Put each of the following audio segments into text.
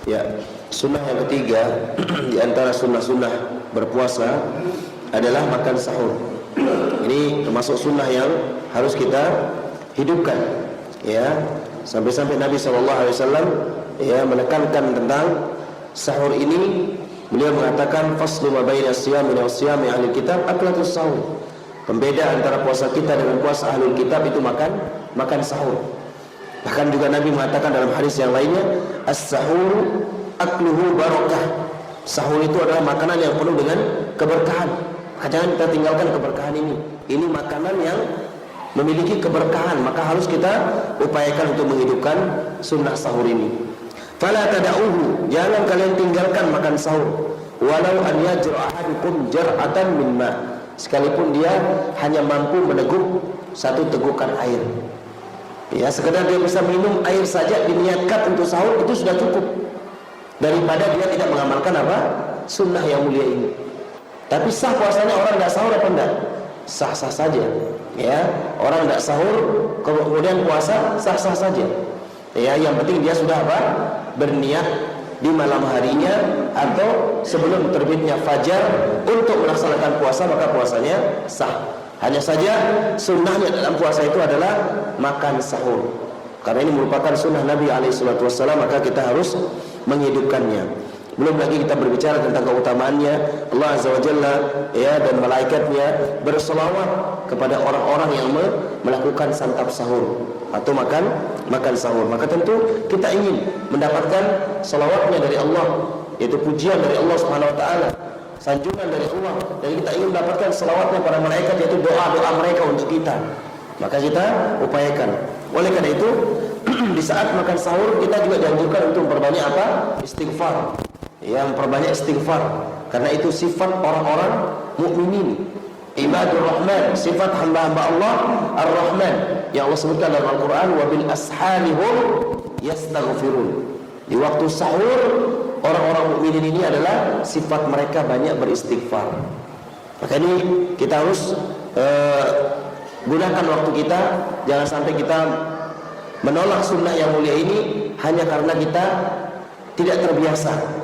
Ya, sunnah yang ketiga di antara sunnah-sunnah berpuasa adalah makan sahur. Ini termasuk sunnah yang harus kita hidupkan. Ya, sampai-sampai Nabi SAW ya menekankan tentang sahur ini. Beliau mengatakan faslu ma baina siyami wa siyami ahli kitab aklatus sahur. Pembeda antara puasa kita dengan puasa ahlul kitab itu makan sahur. Bahkan juga Nabi mengatakan dalam hadis yang lainnya, as-sahur akluhu barakah. Sahur itu adalah makanan yang penuh dengan keberkahan. Jangan kita tinggalkan keberkahan ini. Ini makanan yang memiliki keberkahan, maka harus kita upayakan untuk menghidupkan sunnah sahur ini. Fala tada'uhu, jangan kalian tinggalkan makan sahur. Walau an yajra ahadukum jar'atan min ma'. Sekalipun dia hanya mampu meneguk satu tegukan air. Ya, sekedar dia bisa minum air saja diniatkan untuk sahur itu sudah cukup. Daripada dia tidak mengamalkan apa? Sunnah yang mulia ini. Tapi sah puasanya orang tidak sahur apa enggak? Sah-sah saja. Ya, orang tidak sahur kemudian puasa sah-sah saja. Ya, yang penting dia sudah apa? Berniat di malam harinya atau sebelum terbitnya fajar untuk melaksanakan puasa, maka puasanya sah. Hanya saja sunnahnya dalam puasa itu adalah makan sahur. Karena ini merupakan sunnah Nabi SAW, maka kita harus menghidupkannya. Belum lagi kita berbicara tentang keutamaannya. Allah Azza wa Jalla ya, dan malaikatnya berselawat kepada orang-orang yang melakukan santap sahur atau makan sahur. Maka tentu kita ingin mendapatkan selawatnya dari Allah, yaitu pujian dari Allah Subhanahu wa taala, sanjungan dari Allah, dan kita ingin mendapatkan selawatnya para malaikat, yaitu doa-doa mereka untuk kita. Maka kita upayakan. Oleh karena itu di saat makan sahur kita juga dianjurkan untuk memperbanyak apa? Istighfar. Yang perbanyak istighfar, karena itu sifat orang-orang mukminin, ibadur rahman, sifat hamba-hamba Allah ar-Rahman yang Allah sebutkan dalam Al-Quran, wa bil asharihum yastaghfirun. Di waktu sahur orang-orang mukminin ini adalah sifat mereka banyak beristighfar. Maka ini kita harus gunakan waktu kita. Jangan sampai kita menolak sunnah yang mulia ini hanya karena kita tidak terbiasa.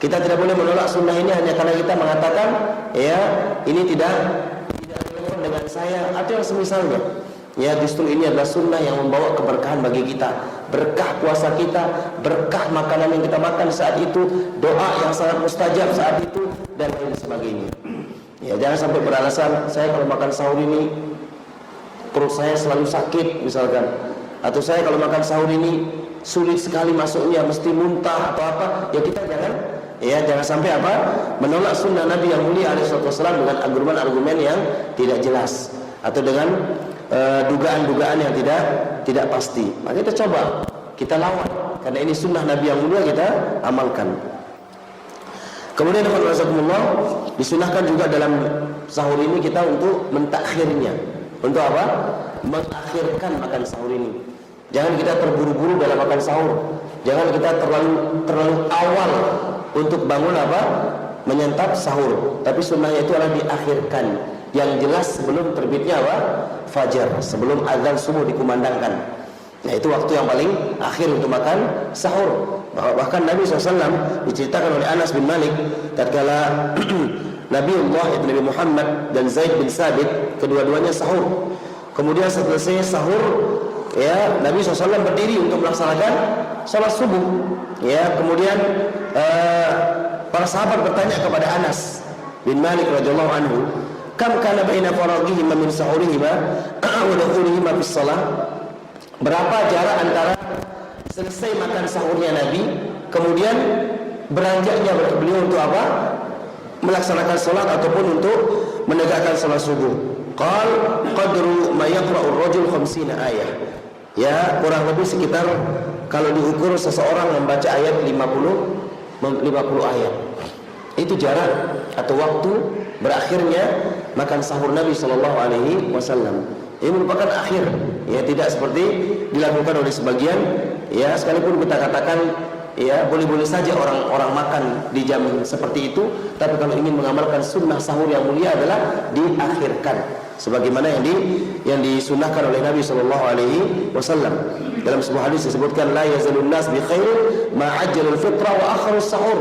Kita tidak boleh menolak sunnah ini hanya karena kita mengatakan, ya ini tidak relevan dengan saya atau yang semisalnya. Ya, justru ini adalah sunnah yang membawa keberkahan bagi kita, berkah puasa kita, berkah makanan yang kita makan saat itu, doa yang sangat mustajab saat itu, dan lain sebagainya. Ya, jangan sampai beralasan saya kalau makan sahur ini perut saya selalu sakit misalkan, atau saya kalau makan sahur ini sulit sekali masuknya, mesti muntah atau apa. Ya kita jangan sampai apa? Menolak sunnah Nabi yang mulia alaihissalam dengan argumen-argumen yang tidak jelas atau dengan dugaan-dugaan yang tidak pasti. Maka kita coba, kita lawan, karena ini sunnah Nabi yang mulia, kita amalkan. Kemudian disunahkan juga dalam sahur ini kita untuk mentakhirnya. Untuk apa? Mengakhirkan makan sahur ini. Jangan kita terburu-buru dalam makan sahur. Jangan kita terlalu awal untuk bangun apa? Menyantap sahur. Tapi sunnahnya itu adalah diakhirkan. Yang jelas sebelum terbitnya apa? Fajar, sebelum azan subuh dikumandangkan. Nah, itu waktu yang paling akhir untuk makan sahur. Bahkan Nabi SAW diceritakan oleh Anas bin Malik tatkala Nabi Muhammad dan Zaid bin Sabit kedua-duanya sahur. Kemudian setelah sahur, ya Nabi SAW berdiri untuk melaksanakan salat subuh. Ya, kemudian para sahabat bertanya kepada Anas bin Malik radhiyallahu anhu, kam kana baina faraghihim min sahurihim wa dukhulihim fi shalah? Berapa jarak antara selesai makan sahurnya Nabi kemudian beranjaknya beliau untuk apa? Melaksanakan salat ataupun untuk menegakkan salat subuh. Qal qadru ma yaqra'u ar-rajul 50 ayah. Ya, kurang lebih sekitar kalau diukur seseorang membaca ayat 50 ayat. Itu jarak atau waktu berakhirnya makan sahur Nabi sallallahu alaihi wasallam. Ini merupakan akhir, ya tidak seperti dilakukan oleh sebagian, ya sekalipun kita katakan ya boleh-boleh saja orang makan di jam seperti itu, tapi kalau ingin mengamalkan sunnah sahur yang mulia adalah diakhirkan, sebagaimana yang disunnahkan oleh Nabi Shallallahu Alaihi Wasallam. Dalam sebuah hadis disebutkan, la yazalun nas bi khair ma'ajjalul fitra wa akharus sahur.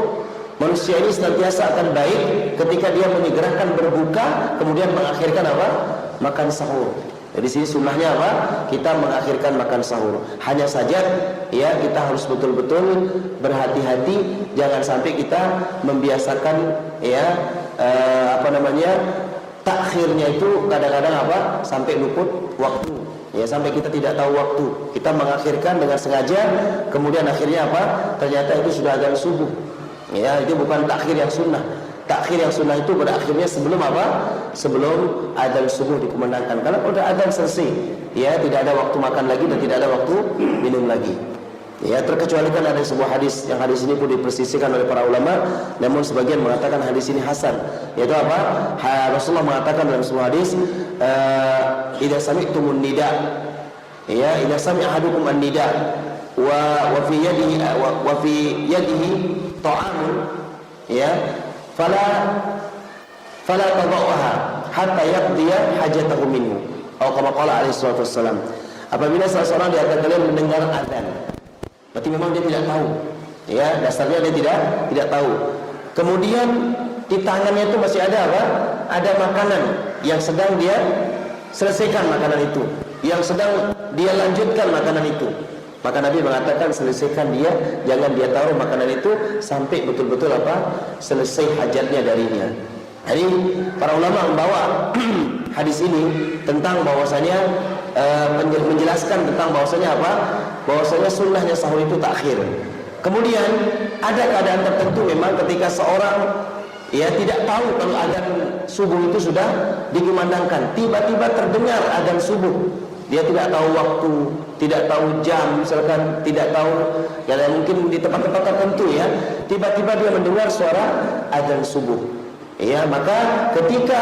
Manusia ini senantiasa akan baik ketika dia menyegerakan berbuka, kemudian mengakhirkan apa? Makan sahur. Jadi sini sunnahnya apa? Kita mengakhirkan makan sahur. Hanya saja ya kita harus betul-betul berhati-hati, jangan sampai kita membiasakan ya takhirnya itu kadang-kadang apa? Sampai luput waktu. Ya, sampai kita tidak tahu waktu. Kita mengakhirkan dengan sengaja, kemudian akhirnya apa? Ternyata itu sudah azan subuh. Ya, itu bukan takhir yang sunnah. Takhir yang sunnah itu berakhirnya sebelum apa? Sebelum azan subuh dikumandangkan. Karena udah azan selesai, ya tidak ada waktu makan lagi dan tidak ada waktu minum lagi. Ya, terkecualikan ada sebuah hadis, yang hadis ini pun dipersisikan oleh para ulama, namun sebagian mengatakan hadis ini hasan. Yaitu apa? Rasulullah mengatakan dalam sebuah hadis, idza sami'tumun nida, ya, idza sami'a ahadukum an-nida wa fi yadihi ta'amun, ya, fala tadauha hatta yaqdiya hajatahu minhu. Atau kama qala alaihi salatu wassalam. Apabila salah seorang di antara kalian mendengar azan, berarti memang dia tidak tahu. Ya, dasarnya dia tidak tahu. Kemudian di tangannya itu masih ada apa? Ada makanan yang sedang dia selesaikan makanan itu, yang sedang dia lanjutkan makanan itu. Maka Nabi mengatakan selesaikan dia, jangan dia taruh makanan itu sampai betul-betul apa? Selesai hajatnya darinya. Jadi para ulama membawa hadis ini tentang bahwasanya menjelaskan tentang bahwasanya apa? Bahwasanya sunnahnya sahur itu takhir. Kemudian ada keadaan tertentu memang ketika seorang ya tidak tahu kalau azan subuh itu sudah dikumandangkan, tiba-tiba terdengar azan subuh. Dia tidak tahu waktu, tidak tahu jam, misalkan tidak tahu, ya mungkin di tempat-tempat tertentu ya, tiba-tiba dia mendengar suara azan subuh. Ya, maka ketika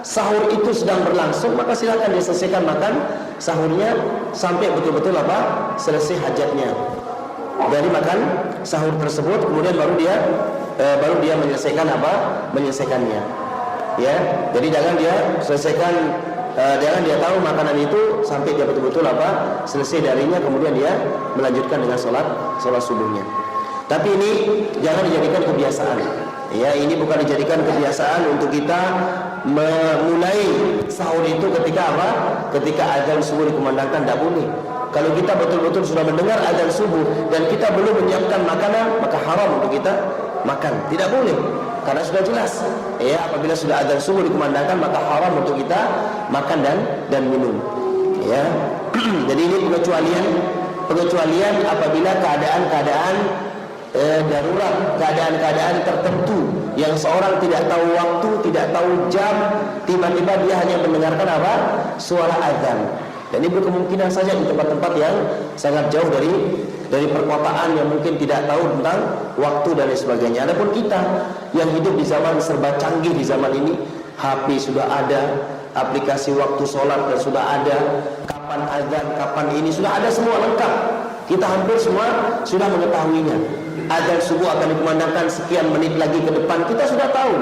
sahur itu sedang berlangsung, maka silakan dia selesaikan makan sahurnya sampai betul-betul apa? Selesai hajatnya. Dari makan sahur tersebut, kemudian baru dia menyelesaikan apa? Menyelesaikannya. Ya, jadi jangan dia selesaikan, jangan dia tahu makanan itu sampai dia betul-betul apa? Selesai darinya, kemudian dia melanjutkan dengan sholat subuhnya. Tapi ini jangan dijadikan kebiasaan. Ya, ini bukan dijadikan kebiasaan untuk kita memulai sahur itu ketika apa? Ketika azan subuh dikumandangkan, tidak boleh. Kalau kita betul-betul sudah mendengar azan subuh dan kita belum menyiapkan makanan, maka haram untuk kita makan. Tidak boleh. Karena sudah jelas, ya, apabila sudah azan subuh dikumandangkan, maka haram untuk kita makan dan minum. Ya. Jadi ini pengecualian apabila keadaan-keadaan darurat, keadaan-keadaan tertentu yang seorang tidak tahu waktu, tidak tahu jam, tiba-tiba dia hanya mendengarkan apa? Suara azan. Dan ini berkemungkinan saja di tempat-tempat yang sangat jauh dari perkotaan yang mungkin tidak tahu tentang waktu dan lain sebagainya. Adapun kita yang hidup di zaman serba canggih di zaman ini, HP sudah ada, aplikasi waktu sholat dan sudah ada, kapan azan, kapan ini sudah ada, semua lengkap. Kita hampir semua sudah mengetahuinya. Azan subuh akan dikumandangkan sekian menit lagi ke depan, kita sudah tahu.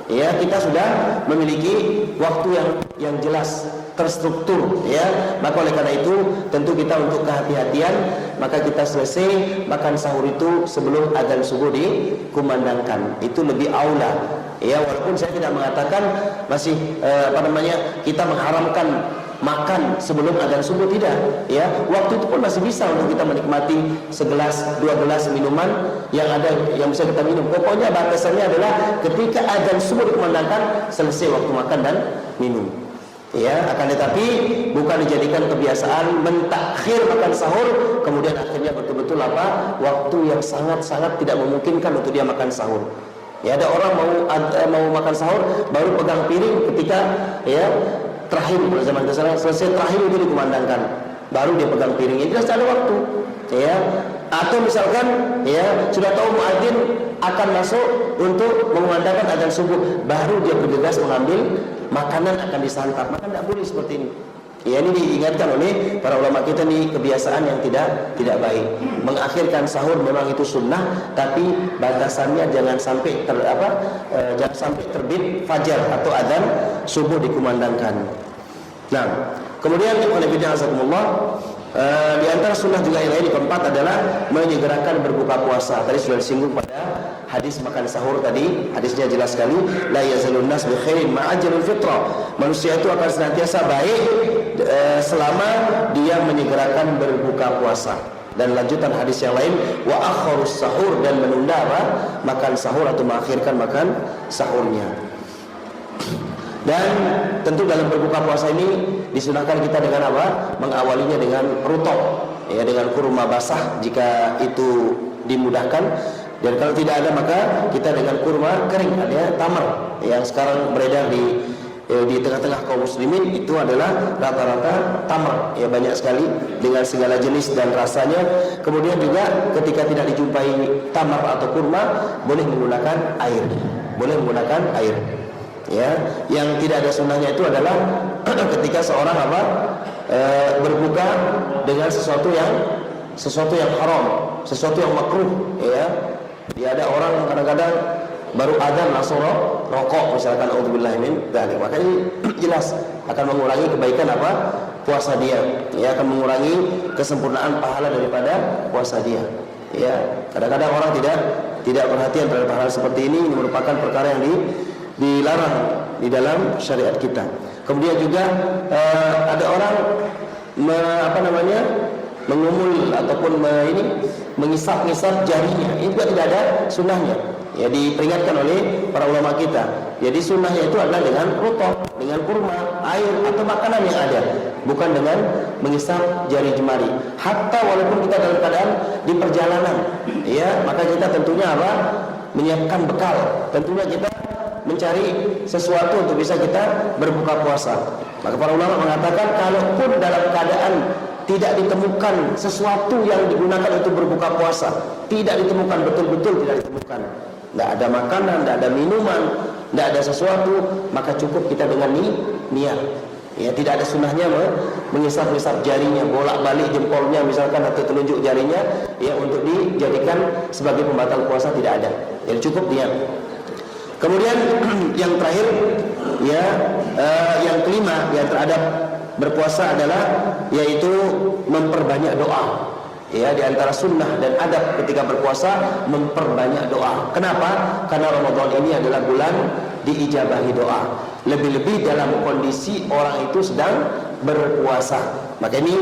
Ya, kita sudah memiliki waktu yang jelas, terstruktur, ya. Maka oleh karena itu tentu kita untuk kehati-hatian, maka kita selesai makan sahur itu sebelum azan subuh dikumandangkan. Itu lebih aula. Ya, walaupun saya tidak mengatakan masih kita mengharamkan makan sebelum azan subuh, tidak, ya. Waktu itu pun masih bisa untuk kita menikmati segelas, 2 gelas minuman yang bisa kita minum. Pokoknya batasannya adalah ketika azan subuh dikumandangkan, selesai waktu makan dan minum. Ya, akan tetapi bukan dijadikan kebiasaan mentakhir makan sahur, kemudian akhirnya betul-betul apa? Waktu yang sangat-sangat tidak memungkinkan untuk dia makan sahur. Ya, ada orang mau makan sahur baru pegang piring ketika ya terakhir pada zaman kesalahan selesai terakhir itu dikumandangkan, baru dia pegang piring. Itu jelas ada waktu, ya. Atau misalkan ya sudah tahu muadzin akan masuk untuk mengumandangkan azan subuh, baru dia bergegas mengambil makanan akan disantap. Maka tidak boleh seperti ini. Ya, ini diingatkan oleh para ulama kita, nih kebiasaan yang tidak baik. Mengakhirkan sahur memang itu sunnah, tapi batasannya jangan sampai terbit fajar atau azan subuh dikumandangkan. Nah, kemudian Di antara sunnah juga yang lain keempat adalah menyegerakan berbuka puasa. Tadi sudah disinggung pada hadis makan sahur tadi, hadisnya jelas sekali, la yazalun nas bi khairin ma'ajalul fitra. Manusia itu akan senantiasa baik selama dia menyegerakan berbuka puasa. Dan lanjutan hadis yang lain, wa akharus sahur, dan menunda apa? Makan sahur atau mengakhirkan makan sahurnya. Dan tentu dalam berbuka puasa ini disunahkan kita dengan apa? Mengawalinya dengan rutop, ya, dengan kurma basah jika itu dimudahkan. Dan kalau tidak ada maka kita dengan kurma kering, ada tamar yang sekarang beredar di tengah-tengah kaum muslimin, itu adalah rata-rata tamar, ya, banyak sekali dengan segala jenis dan rasanya. Kemudian juga ketika tidak dijumpai tamar atau kurma, boleh menggunakan air, ya. Yang tidak ada sunnahnya itu adalah ketika seorang berbuka dengan sesuatu yang haram, sesuatu yang makruh, ya. Dia ada orang kadang-kadang baru adzan langsung rokok misalkan, auzubillahi min dzalik, maka ini jelas akan mengurangi kebaikan puasa dia, ya, akan mengurangi kesempurnaan pahala daripada puasa dia, ya. Kadang-kadang orang tidak perhatian terhadap hal seperti ini merupakan perkara yang dilarang di dalam syariat kita. Kemudian juga ada orang mengumul ataupun mengisap-ngisap jarinya, ini juga tidak ada sunnahnya, ya, diperingatkan oleh para ulama kita. Jadi sunnahnya itu adalah dengan rutop, dengan kurma, air atau makanan yang ada, bukan dengan mengisap jari jemari. Hatta walaupun kita dalam keadaan di perjalanan, ya, maka kita tentunya menyiapkan bekal. Tentunya kita mencari sesuatu untuk bisa kita berbuka puasa. Maka para ulama mengatakan, kalaupun dalam keadaan tidak ditemukan sesuatu yang digunakan untuk berbuka puasa, tidak ditemukan, betul-betul tidak ditemukan, tidak ada makanan, tidak ada minuman, tidak ada sesuatu, maka cukup kita dengan niat. Ya, tidak ada sunnahnya mengisap-isap jarinya, bolak-balik jempolnya misalkan atau telunjuk jarinya, ya, untuk dijadikan sebagai pembatal puasa, tidak ada. Jadi cukup niat. Kemudian yang terakhir, ya, yang kelima ya terhadap berpuasa adalah yaitu memperbanyak doa. Ya, di antara sunnah dan adab ketika berpuasa memperbanyak doa. Kenapa? Karena Ramadan ini adalah bulan diijabahi doa. Lebih-lebih dalam kondisi orang itu sedang berpuasa. Maka ini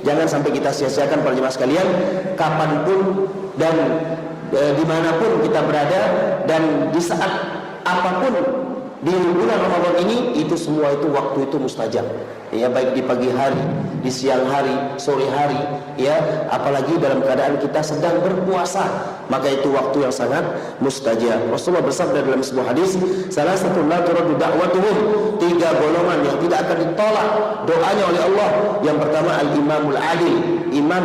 jangan sampai kita sia-siakan para jemaah sekalian, kapanpun dan dimanapun kita berada dan di saat apapun di bulan Ramadan ini, itu semua itu waktu itu mustajab, ya, baik di pagi hari, di siang hari, sore hari, ya, apalagi dalam keadaan kita sedang berpuasa, maka itu waktu yang sangat mustajab. Rasulullah bersabda dalam sebuah hadis, salah satu la turaddu da'watuhum, 3 golongan yang tidak akan ditolak doanya oleh Allah. Yang pertama al-imamul adil, imam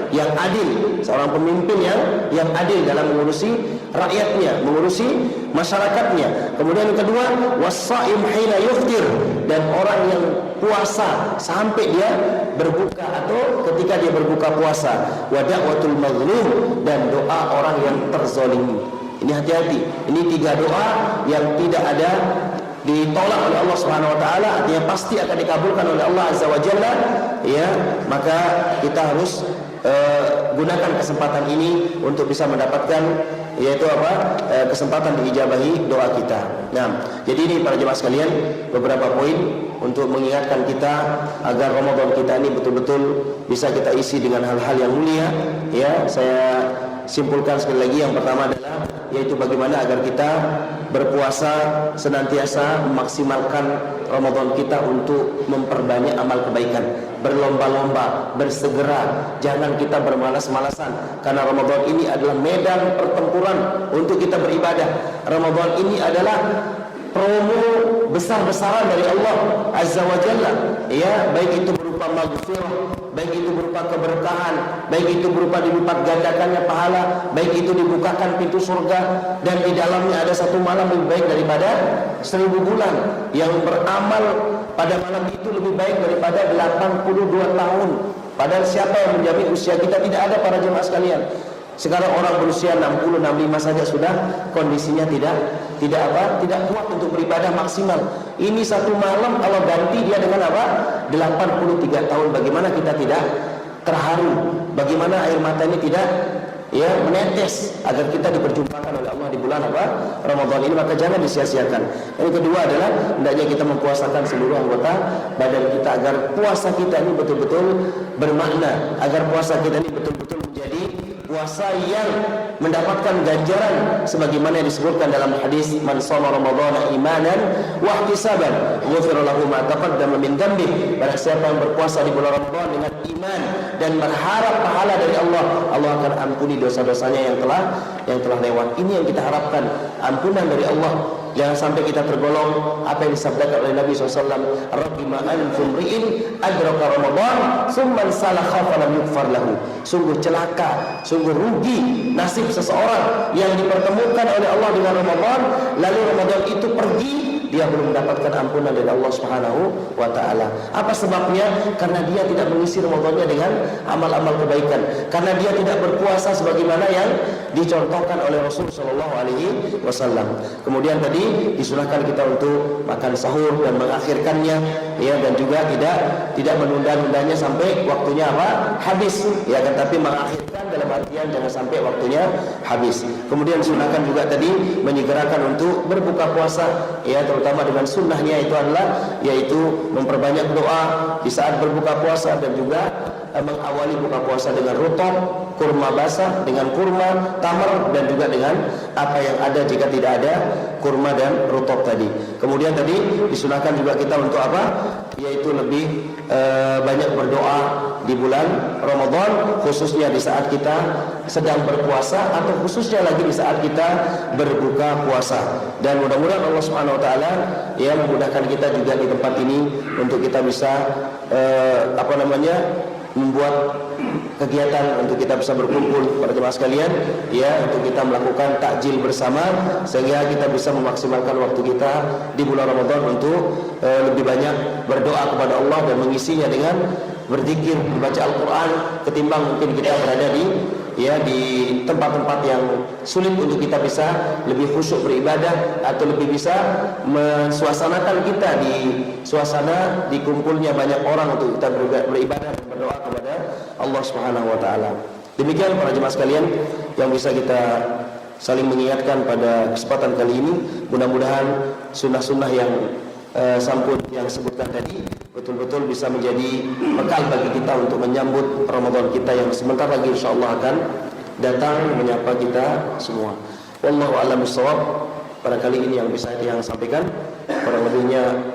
yang adil, seorang pemimpin yang adil dalam mengurusi rakyatnya, mengurusi masyarakatnya. Kemudian yang kedua, was-shaim hina yuftir, dan orang yang puasa sampai dia berbuka atau ketika dia berbuka puasa. Wa da'watul mazlum, dan doa orang yang terzalimi. Ini hati-hati. Ini 3 doa yang tidak ada ditolak oleh Allah Subhanahu wa taala, artinya pasti akan dikabulkan oleh Allah Azza wa Jalla, ya. Maka kita harus gunakan kesempatan ini untuk bisa mendapatkan, yaitu kesempatan diijabahi doa kita. Nah, jadi ini para jemaah sekalian beberapa poin untuk mengingatkan kita agar Ramadan kita ini betul-betul bisa kita isi dengan hal-hal yang mulia. Ya, saya simpulkan sekali lagi, yang pertama adalah yaitu bagaimana agar kita berpuasa senantiasa memaksimalkan Ramadan kita untuk memperbanyak amal kebaikan, berlomba-lomba, bersegera, jangan kita bermalas-malasan, karena Ramadan ini adalah medan pertempuran untuk kita beribadah. Ramadan ini adalah promo besar-besaran dari Allah Azza wa Jalla, ya, baik itu berupa maghfirah, baik itu berupa keberkahan, baik itu berupa dilipat gandakannya pahala, baik itu dibukakan pintu surga, dan di dalamnya ada satu malam lebih baik daripada 1000 bulan, yang beramal pada malam itu lebih baik daripada 82 tahun. Padahal siapa yang menjamin usia kita? Tidak ada, para jemaah sekalian. Sekarang orang berusia 60, 65 saja sudah kondisinya tidak kuat untuk beribadah maksimal. Ini satu malam Allah ganti dia dengan 83 tahun. Bagaimana kita tidak terharu, bagaimana air mata ini tidak menetes agar kita diperjumpakan oleh Allah di bulan Ramadan ini, maka jangan disia-siakan. Yang kedua adalah hendaknya kita mempuasakan seluruh anggota badan kita agar puasa kita ini betul-betul bermakna, agar puasa kita ini betul-betul menjadi puasa yang mendapatkan ganjaran sebagaimana yang disebutkan dalam hadis man shoma ramadhana imanan wa ihtisaban ghufira lahu ma taqaddama min dhanbi. Barang siapa yang berpuasa di bulan Ramadan dengan iman dan berharap pahala dari Allah, Allah akan ampuni dosa-dosanya yang telah lewat. Ini yang kita harapkan, ampunan dari Allah. Jangan sampai kita tergolong apa yang disabdakan oleh Nabi SAW, Rabbima anfum ri'in adraka Ramadan summan salakha falam yukfar lahu. Sungguh celaka, sungguh rugi nasib seseorang yang dipertemukan oleh Allah dengan Ramadan, lalu Ramadan itu pergi, dia belum mendapatkan ampunan dari Allah Subhanahu wa taala. Apa sebabnya? Karena dia tidak mengisi Ramadannya dengan amal-amal kebaikan. Karena dia tidak berpuasa sebagaimana yang dicontohkan oleh Rasul sallallahu alaihi wasallam. Kemudian tadi disunahkan kita untuk makan sahur dan mengakhirkannya, ya, dan juga tidak menunda-nundanya sampai waktunya habis, ya kan, tapi mengakhirkan dalam artian jangan sampai waktunya habis. Kemudian disunahkan juga tadi menyegerakan untuk berbuka puasa, ya, terutama dengan sunnahnya itu adalah yaitu memperbanyak doa di saat berbuka puasa dan juga mengawali buka puasa dengan rutab, kurma basah, dengan kurma, tamar, dan juga dengan apa yang ada jika tidak ada kurma dan rutab tadi. Kemudian tadi disunahkan juga kita untuk apa? Yaitu lebih banyak berdoa di bulan Ramadan, khususnya di saat kita sedang berpuasa atau khususnya lagi di saat kita berbuka puasa. Dan mudah-mudahan Allah Subhanahu wa taala ya memudahkan kita juga di tempat ini untuk kita bisa membuat kegiatan untuk kita bisa berkumpul para jemaah sekalian, ya, untuk kita melakukan takjil bersama sehingga kita bisa memaksimalkan waktu kita di bulan Ramadan untuk lebih banyak berdoa kepada Allah dan mengisinya dengan berzikir, membaca Al-Quran, ketimbang mungkin kita berada di tempat-tempat yang sulit untuk kita bisa lebih khusyuk beribadah atau lebih bisa mensuasanakan kita di suasana dikumpulnya banyak orang untuk kita beribadah dan berdoa kepada Allah Subhanahu wa taala. Demikian para jemaah sekalian yang bisa kita saling mengingatkan pada kesempatan kali ini. Mudah-mudahan sunnah-sunnah yang sampun yang sebutkan tadi betul-betul bisa menjadi bekal bagi kita untuk menyambut Ramadan kita yang sebentar lagi insyaallah akan datang menyapa kita semua. Wallahu a'lam bishawab. Pada kali ini yang bisa yang sampaikan, kurang lebihnya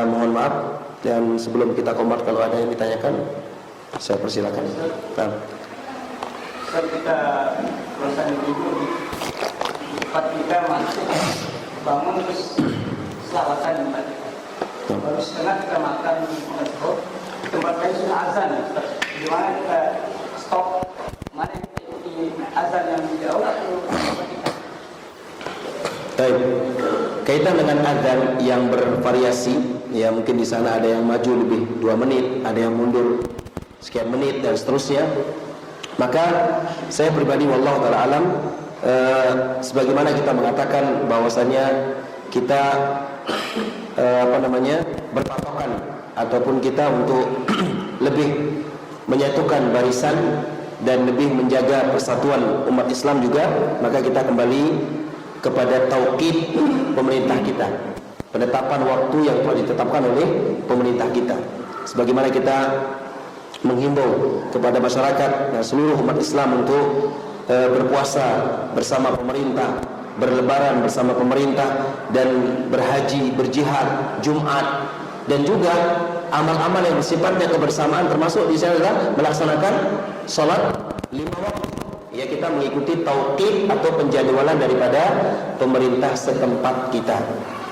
mohon maaf, dan sebelum kita komat kalau ada yang ditanyakan saya persilakan. Nah, saat kita selesai tidur di tempat kita masuk bangun terus selawatan di tempat kita. Baru setengah kita makan di tempat lain sudah azan. Gimana kita stop? Mana kita ikuti azan yang jauh atau tempat kita? baik. Kaitan dengan azan yang bervariasi, ya mungkin di sana ada yang maju lebih 2 menit, ada yang mundur sekian menit dan seterusnya. Maka saya pribadi wallahu taala alam, sebagaimana kita mengatakan bahwasanya kita berpatokan ataupun kita untuk lebih menyatukan barisan dan lebih menjaga persatuan umat Islam juga, maka kita kembali kepada tauqid pemerintah kita, penetapan waktu yang telah ditetapkan oleh pemerintah kita. Sebagaimana kita menghimbau kepada masyarakat dan seluruh umat Islam untuk berpuasa bersama pemerintah, berlebaran bersama pemerintah, dan berhaji, berjihad, Jumat, dan juga amal-amal yang sifatnya kebersamaan, termasuk di sana adalah melaksanakan salat 5 waktu. Ya, kita mengikuti tauqid atau penjadwalan daripada pemerintah setempat kita.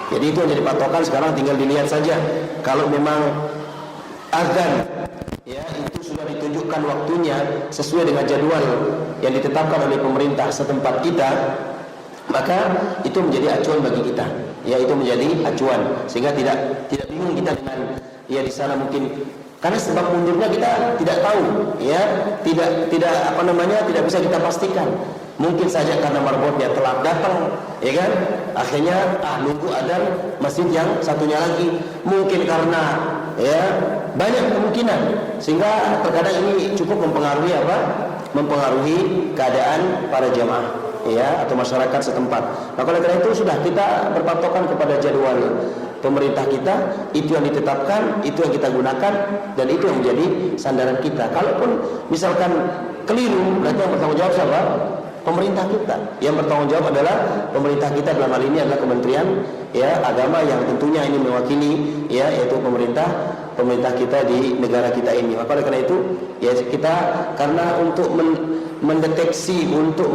Jadi itu yang jadi patokan. Sekarang tinggal dilihat saja. Kalau memang azan ya itu sudah ditunjukkan waktunya sesuai dengan jadwal yang ditetapkan oleh pemerintah setempat kita, maka itu menjadi acuan bagi kita. Ya, itu menjadi acuan sehingga tidak bingung kita dengan ya di sana mungkin karena sebab mundurnya kita tidak tahu, ya tidak bisa kita pastikan. Mungkin saja karena marbotnya telat datang, ya kan? Akhirnya nunggu adzan masjid yang satunya lagi. Mungkin karena ya banyak kemungkinan, sehingga terkadang ini cukup mempengaruhi apa? Mempengaruhi keadaan para jamaah, ya, atau masyarakat setempat. Nah, oleh karena itu sudah kita berpatokan kepada jadwal pemerintah kita, itu yang ditetapkan, itu yang kita gunakan, dan itu yang menjadi sandaran kita. Kalaupun misalkan keliru, berarti yang bertanggung jawab siapa? Pemerintah kita. Yang bertanggung jawab adalah pemerintah kita, dalam hal ini adalah Kementerian ya Agama, yang tentunya ini mewakili ya, yaitu pemerintah kita di negara kita ini. Maka oleh karena itu ya kita, karena untuk mendeteksi, untuk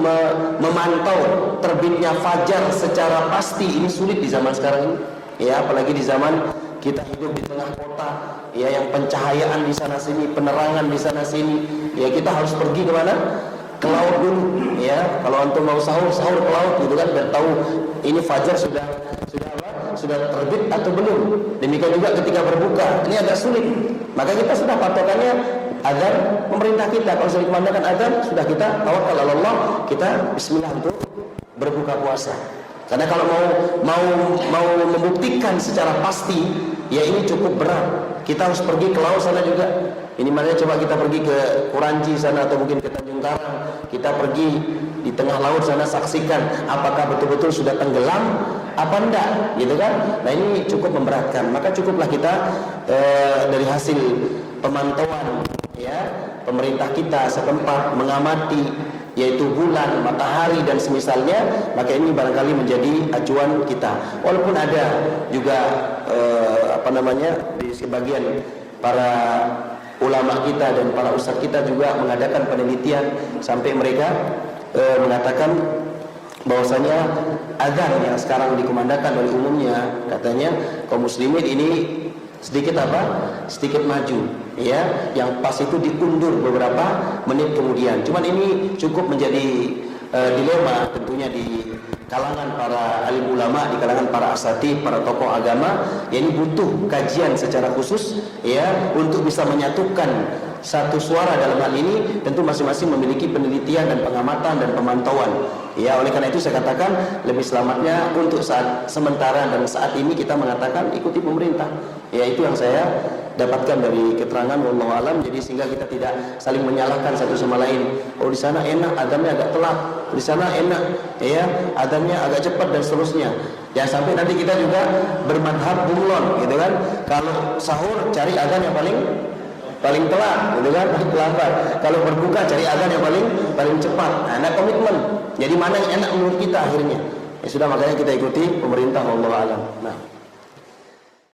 memantau terbitnya fajar secara pasti ini sulit di zaman sekarang ini. Ya, apalagi di zaman kita hidup di tengah kota ya, yang pencahayaan di sana sini, penerangan di sana sini. Ya, kita harus pergi ke mana? Ke laut dulu ya. Kalau antum mau sahur ke laut gitu kan, biar tahu ini fajar sudah apa? Sudah terbit atau belum. Demikian juga ketika berbuka, ini agak sulit. Maka kita sudah patokannya adzan pemerintah kita. Kalau sudah dikumandangkan adzan, sudah kita tawakal Allah, kita bismillah untuk berbuka puasa. Karena kalau mau membuktikan secara pasti, ya ini cukup berat. Kita harus pergi ke laut sana juga. Ini makanya coba kita pergi ke Kuranci sana, atau mungkin ke Tanjung Karang. Kita pergi di tengah laut sana, saksikan apakah betul-betul sudah tenggelam apa enggak, gitu kan? Nah, ini cukup memberatkan. Maka cukuplah kita dari hasil pemantauan ya pemerintah kita setempat mengamati, yaitu bulan, matahari dan semisalnya, maka ini barangkali menjadi acuan kita. Walaupun ada juga di sebagian para ulama kita dan para ustadz kita juga mengadakan penelitian sampai mereka mengatakan bahwasanya adzan yang sekarang dikumandangkan oleh umumnya, katanya kaum muslimin ini sedikit maju ya, yang pas itu diundur beberapa menit kemudian. Cuman ini cukup menjadi dilema tentunya di kalangan para alim ulama, di kalangan para asatidz, para tokoh agama. Ya, ini butuh kajian secara khusus ya, untuk bisa menyatukan satu suara dalam hal ini. Tentu masing-masing memiliki penelitian dan pengamatan dan pemantauan ya. Oleh karena itu saya katakan lebih selamatnya untuk saat sementara dan saat ini kita mengatakan ikuti pemerintah ya. Itu yang saya dapatkan dari keterangan wallahu alam. Jadi sehingga kita tidak saling menyalahkan satu sama lain. Oh, di sana enak adzannya agak telat, di sana enak ya adzannya agak cepat dan seterusnya. Jangan sampai nanti kita juga bermadhab bunglon gitu kan. Kalau sahur cari adzan yang paling telat gitu kan, lambat. Kalau berbuka cari adzan yang paling cepat. Nah, komitmen. Jadi mana yang enak menurut kita akhirnya. Ya sudah, makanya kita ikuti pemerintah wallahu alam. Nah.